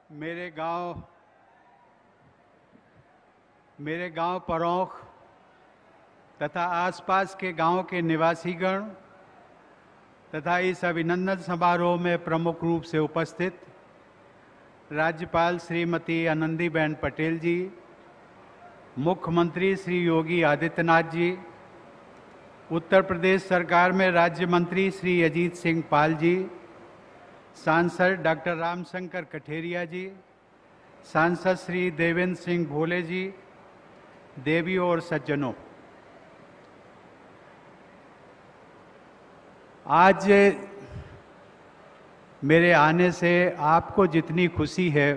मेरे गांव परौख तथा आसपास के गांव के निवासीगण तथा इस अभिनंदन समारोह में प्रमुख रूप से उपस्थित राज्यपाल श्रीमती आनंदीबेन पटेल जी, मुख्यमंत्री श्री योगी आदित्यनाथ जी, उत्तर प्रदेश सरकार में राज्य मंत्री श्री अजीत सिंह पाल जी, सांसद डॉक्टर रामशंकर कठेरिया जी, सांसद श्री देवेंद्र सिंह भोले जी, देवियों और सज्जनों, आज मेरे आने से आपको जितनी खुशी है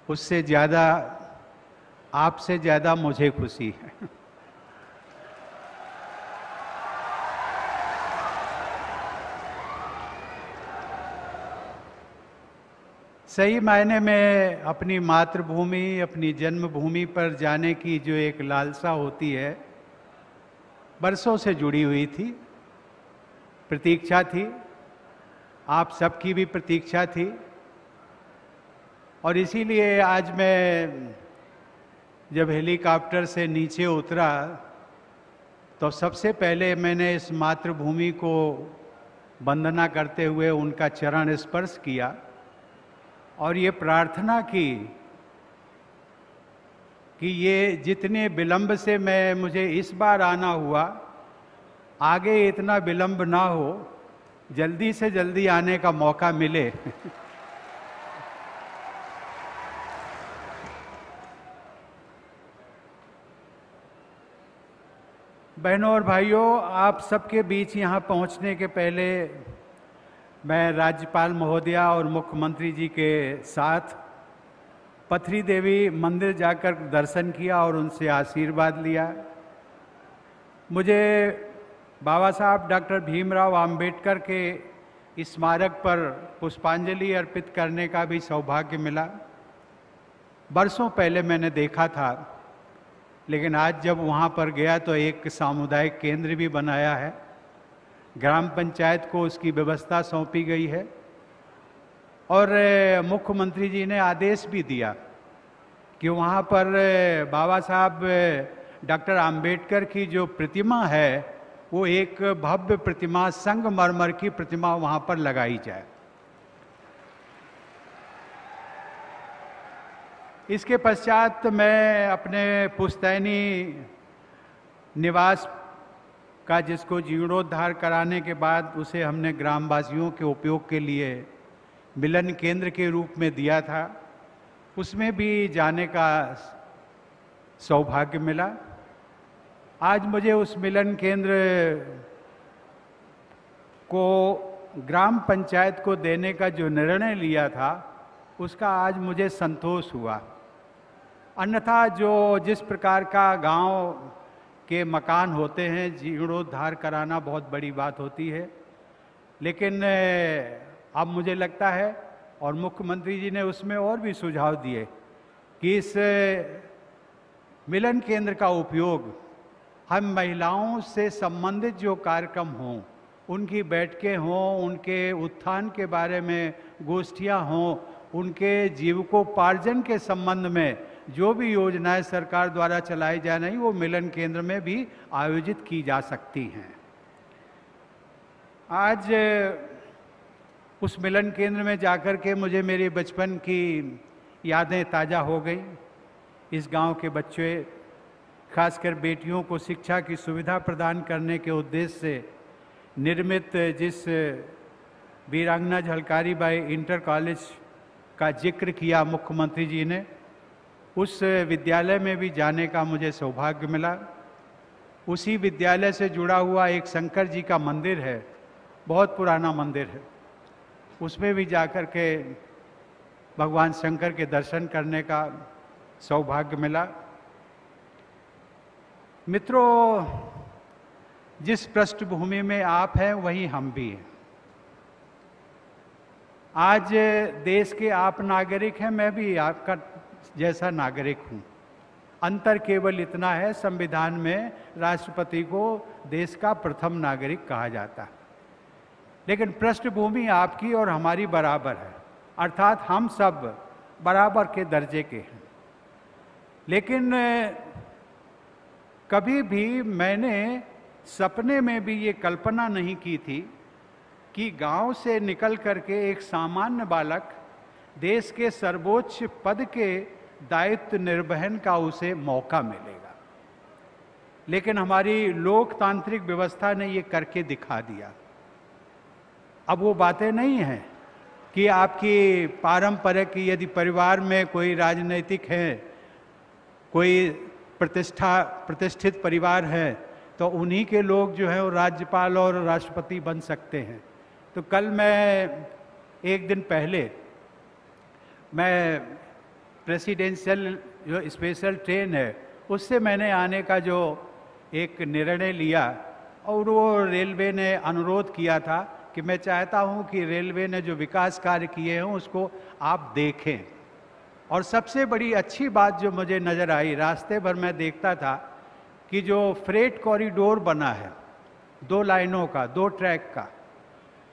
उससे ज़्यादा आपसे ज़्यादा मुझे खुशी है। सही मायने में अपनी मातृभूमि, अपनी जन्मभूमि पर जाने की जो एक लालसा होती है, बरसों से जुड़ी हुई थी, प्रतीक्षा थी, आप सबकी भी प्रतीक्षा थी। और इसीलिए आज मैं जब हेलीकॉप्टर से नीचे उतरा तो सबसे पहले मैंने इस मातृभूमि को वंदना करते हुए उनका चरण स्पर्श किया और ये प्रार्थना की कि ये जितने विलंब से मुझे इस बार आना हुआ, आगे इतना विलंब ना हो, जल्दी से जल्दी आने का मौका मिले। बहनों और भाइयों, आप सबके बीच यहाँ पहुँचने के पहले मैं राज्यपाल महोदया और मुख्यमंत्री जी के साथ पथरी देवी मंदिर जाकर दर्शन किया और उनसे आशीर्वाद लिया। मुझे बाबा साहब डॉक्टर भीमराव अंबेडकर के स्मारक पर पुष्पांजलि अर्पित करने का भी सौभाग्य मिला। बरसों पहले मैंने देखा था, लेकिन आज जब वहाँ पर गया तो एक सामुदायिक केंद्र भी बनाया है, ग्राम पंचायत को उसकी व्यवस्था सौंपी गई है और मुख्यमंत्री जी ने आदेश भी दिया कि वहाँ पर बाबा साहब डॉक्टर अंबेडकर की जो प्रतिमा है वो एक भव्य प्रतिमा, संगमरमर की प्रतिमा वहाँ पर लगाई जाए। इसके पश्चात मैं अपने पुश्तैनी निवास का, जिसको जीर्णोद्धार कराने के बाद उसे हमने ग्रामवासियों के उपयोग के लिए मिलन केंद्र के रूप में दिया था, उसमें भी जाने का सौभाग्य मिला। आज मुझे उस मिलन केंद्र को ग्राम पंचायत को देने का जो निर्णय लिया था उसका आज मुझे संतोष हुआ। अन्यथा जिस प्रकार का गांव के मकान होते हैं, जीर्णोद्धार कराना बहुत बड़ी बात होती है, लेकिन अब मुझे लगता है और मुख्यमंत्री जी ने उसमें और भी सुझाव दिए कि इस मिलन केंद्र का उपयोग हम महिलाओं से संबंधित जो कार्यक्रम हों, उनकी बैठकें हों, उनके उत्थान के बारे में गोष्ठियां हों, उनके जीविकोपार्जन के संबंध में जो भी योजनाएं सरकार द्वारा चलाई जा रही वो मिलन केंद्र में भी आयोजित की जा सकती हैं। आज उस मिलन केंद्र में जाकर के मुझे मेरे बचपन की यादें ताज़ा हो गई। इस गांव के बच्चे, खासकर बेटियों को शिक्षा की सुविधा प्रदान करने के उद्देश्य से निर्मित जिस वीरांगना झलकारी बाई इंटर कॉलेज का जिक्र किया मुख्यमंत्री जी ने, उस विद्यालय में भी जाने का मुझे सौभाग्य मिला। उसी विद्यालय से जुड़ा हुआ एक शंकर जी का मंदिर है, बहुत पुराना मंदिर है, उसमें भी जाकर के भगवान शंकर के दर्शन करने का सौभाग्य मिला। मित्रों, जिस पृष्ठभूमि में आप हैं वहीं हम भी हैं। आज देश के आप नागरिक हैं, मैं भी आपका जैसा नागरिक हूं। अंतर केवल इतना है, संविधान में राष्ट्रपति को देश का प्रथम नागरिक कहा जाता है, लेकिन पृष्ठभूमि आपकी और हमारी बराबर है। अर्थात हम सब बराबर के दर्जे के हैं। लेकिन कभी भी मैंने सपने में भी ये कल्पना नहीं की थी कि गांव से निकल करके एक सामान्य बालक देश के सर्वोच्च पद के दायित्व निर्वहन का उसे मौका मिलेगा। लेकिन हमारी लोकतांत्रिक व्यवस्था ने ये करके दिखा दिया। अब वो बातें नहीं हैं कि आपकी पारंपरिक, यदि परिवार में कोई राजनीतिक है, कोई प्रतिष्ठित परिवार है, तो उन्हीं के लोग जो है वो राज्यपाल और राष्ट्रपति बन सकते हैं। तो कल मैं एक दिन पहले मैं प्रेसिडेंशियल जो स्पेशल ट्रेन है उससे मैंने आने का जो एक निर्णय लिया, और वो रेलवे ने अनुरोध किया था कि मैं चाहता हूं कि रेलवे ने जो विकास कार्य किए हैं उसको आप देखें। और सबसे बड़ी अच्छी बात जो मुझे नज़र आई, रास्ते भर मैं देखता था कि जो फ्रेट कॉरिडोर बना है 2 लाइनों का, 2 ट्रैक का,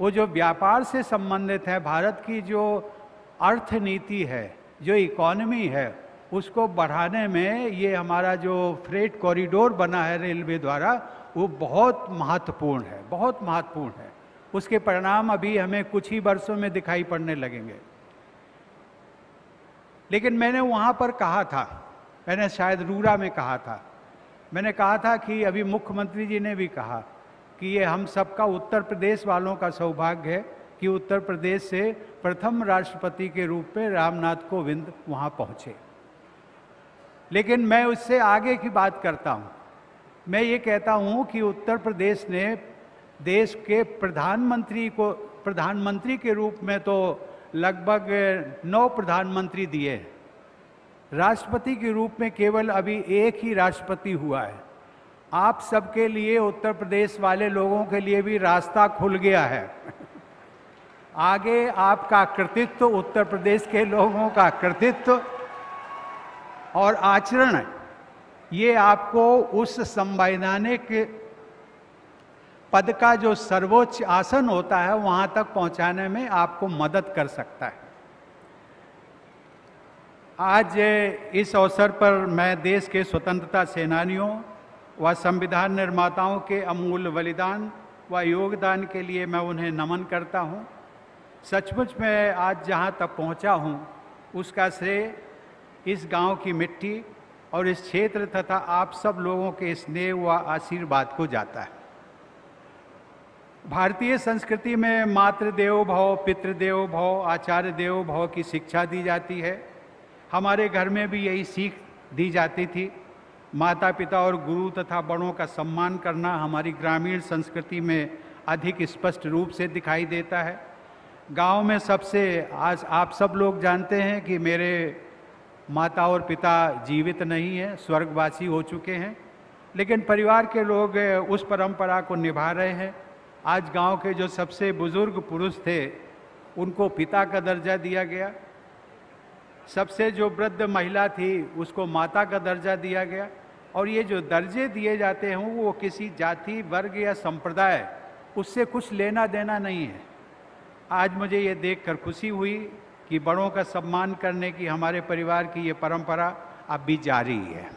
वो जो व्यापार से संबंधित है, भारत की जो अर्थनीति है, जो इकोनॉमी है, उसको बढ़ाने में ये हमारा जो फ्रेट कॉरिडोर बना है रेलवे द्वारा, वो बहुत महत्वपूर्ण है, बहुत महत्वपूर्ण है। उसके परिणाम अभी हमें कुछ ही वर्षों में दिखाई पड़ने लगेंगे। लेकिन मैंने वहाँ पर कहा था, मैंने शायद रूरा में कहा था, मैंने कहा था कि अभी मुख्यमंत्री जी ने भी कहा कि ये हम सबका, उत्तर प्रदेश वालों का सौभाग्य है कि उत्तर प्रदेश से प्रथम राष्ट्रपति के रूप में रामनाथ कोविंद वहाँ पहुँचे। लेकिन मैं उससे आगे की बात करता हूँ। मैं ये कहता हूँ कि उत्तर प्रदेश ने देश के प्रधानमंत्री के रूप में तो लगभग 9 प्रधानमंत्री दिए हैं। राष्ट्रपति के रूप में केवल अभी एक ही राष्ट्रपति हुआ है। आप सबके लिए, उत्तर प्रदेश वाले लोगों के लिए भी रास्ता खुल गया है। आगे आपका कृतित्व, उत्तर प्रदेश के लोगों का कृतित्व और आचरण, ये आपको उस संवैधानिक पद का जो सर्वोच्च आसन होता है वहां तक पहुंचाने में आपको मदद कर सकता है। आज इस अवसर पर मैं देश के स्वतंत्रता सेनानियों व संविधान निर्माताओं के अमूल्य बलिदान व योगदान के लिए मैं उन्हें नमन करता हूं। सचमुच मैं आज जहां तक पहुंचा हूं उसका श्रेय इस गांव की मिट्टी और इस क्षेत्र तथा आप सब लोगों के स्नेह व आशीर्वाद को जाता है। भारतीय संस्कृति में मातृदेवो भव, पितृदेवो भव, आचार्य देवो भव की शिक्षा दी जाती है। हमारे घर में भी यही सीख दी जाती थी। माता पिता और गुरु तथा बड़ों का सम्मान करना हमारी ग्रामीण संस्कृति में अधिक स्पष्ट रूप से दिखाई देता है। गांव में सबसे, आज आप सब लोग जानते हैं कि मेरे माता और पिता जीवित नहीं हैं, स्वर्गवासी हो चुके हैं, लेकिन परिवार के लोग उस परंपरा को निभा रहे हैं। आज गांव के जो सबसे बुजुर्ग पुरुष थे उनको पिता का दर्जा दिया गया, सबसे जो वृद्ध महिला थी उसको माता का दर्जा दिया गया। और ये जो दर्जे दिए जाते हैं वो किसी जाति, वर्ग या संप्रदाय, उससे कुछ लेना देना नहीं है। आज मुझे ये देखकर खुशी हुई कि बड़ों का सम्मान करने की हमारे परिवार की ये परंपरा अब भी जारी है।